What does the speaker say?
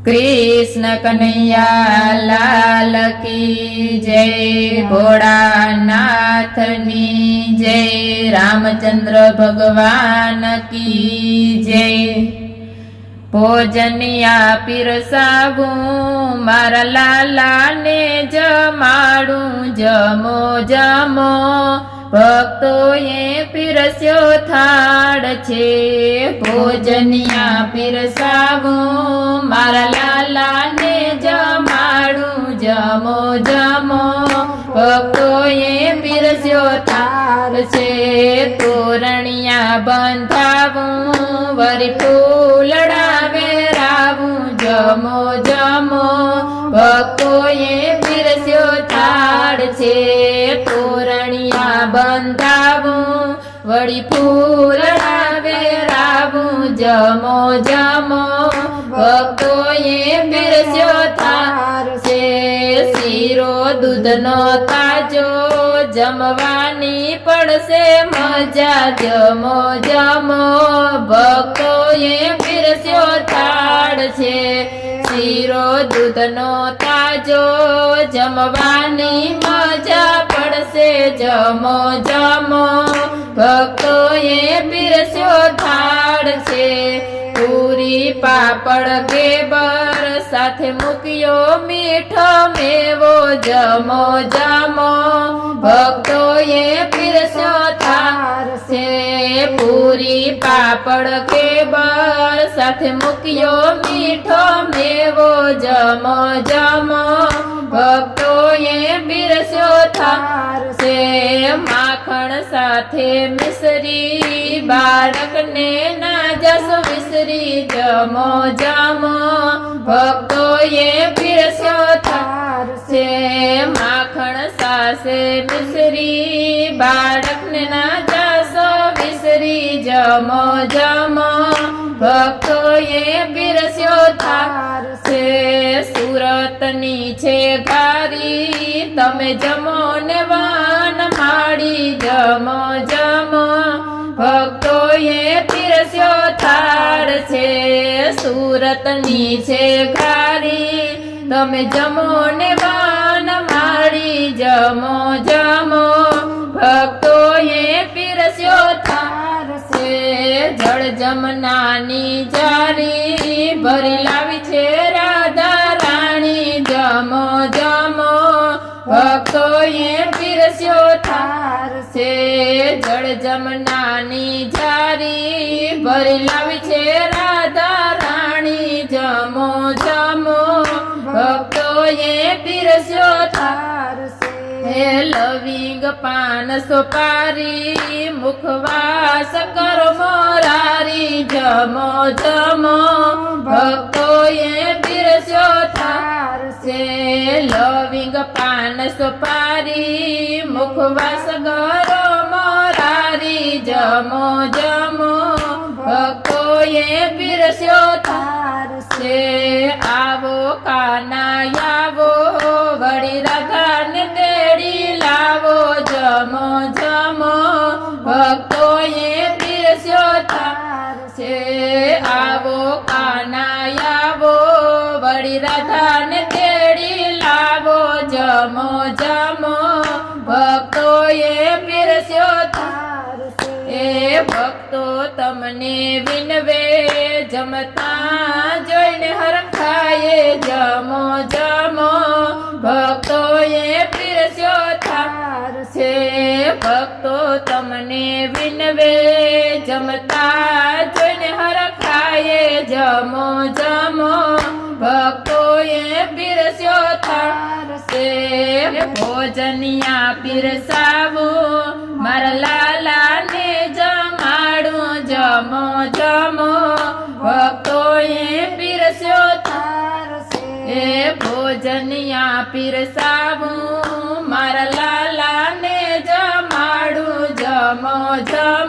कृष्ण कन्हैया लाल की जय। भोळानाथनी जय। रामचंद्र भगवान की जय। भोजनिया पीरसावूं मारा लाला ने जमाडूं जमो जमो भक्तोए पीरस्यो थाळ छे। भोजनिया पीरसावूं मारा लाला ने जमाडूं जमो जमो भक्तोए पीरस्यो थाळ छे। तोरणिया बंधावूं वरी फूलड़ा वेरावूं जमो जमो भक्तोए पीरस्यो थाळ छे। तोरणिया बंधावूं वળી फूलड़ा वेरावूं जमो जमो भक्तोए पीरस्यो थाळ छे। शीरो दूधनो ताजो जमवानी पड़शे मजा जमो जमो भक्तोए पीरस्यो थाळ छे। शीरो दूधनो ताजो जमवानी मजा पड़शे जमो जमो भक्तोए पीरस्यो थाळ छे। पूरी पापड़ गेबर साथे मूक्यो मीठो मेवो जमो जमो भक्तोए पीरस्यो थाळ छे। पूरी पापड़ गेबर साथे मूक्यो मीठो मेवो जमो जमो भक्तोए पीरस्यो थाळ छे। माखण साथे मिसरी बाळकने ना जसो विसरी जमो जमो भक्तोए पीरस्यो थाळ छे। माखण सासे मिसरी बाळकने ना जसो विसरी जमो जमो भक्तोए पीरस्यो थाळ छे। સુરતની છે ઘારી તમે જમો ને વાન માડી જમો જમો ભક્તોએ પીરસ્યો થાળ છે। સુરતની છે ઘારી તમે જમો ને વાન માડી જમો જમો ભક્તોએ પીરસ્યો થાળ છે। જળ જમનાની જારી ભરી લાવી છે રાધા રાણી જમો જમો ભક્તોએ પીરસ્યો થાળ છે। જળ જમનાની જારી ભરી લાવી છે રાધા રાણી જમો જમો ભક્તોએ પીરસ્યો થાળ છે। હે લવિંગ પાન સોપારી મુખવાસ કરો મોરારી જમો જમો ભક્તોએ પીરસ્યો થાળ છે। લવિંગ પાન સોપારી મુખવાસ કરો મોરારી જમો જમો ભક્તોએ પીરસ્યો થાળ છે। આવો કાનાઈ આવો વળી રાધાને તેડી લાવો જમો જમો ભક્તોએ પીરસ્યો થાળ છે। આવો કાનાઈ આવો વળી રાધાને તેડી લાવો જમો જમો ભક્તોએ પીરસ્યો થાળ છે। એ ભક્તો તમને વિનવે જમતા જોઈને હરખાયે જમો જમો ભક્તોએ પીરસ્યો થાળ છે। ભક્તો તમને વિનવે જમતા જોઈને હરખાયે જમો જમો ભક્તોએ પીરસ્યો થાળ છે। ભોજનિયા પીરસાવું મારા લાલાને જમાડું જમો જમો ભક્તોએ પીરસ્યો થાળ છે। ભોજનિયા પીરસાવું મારા લાલાને જમાડું જમો જમો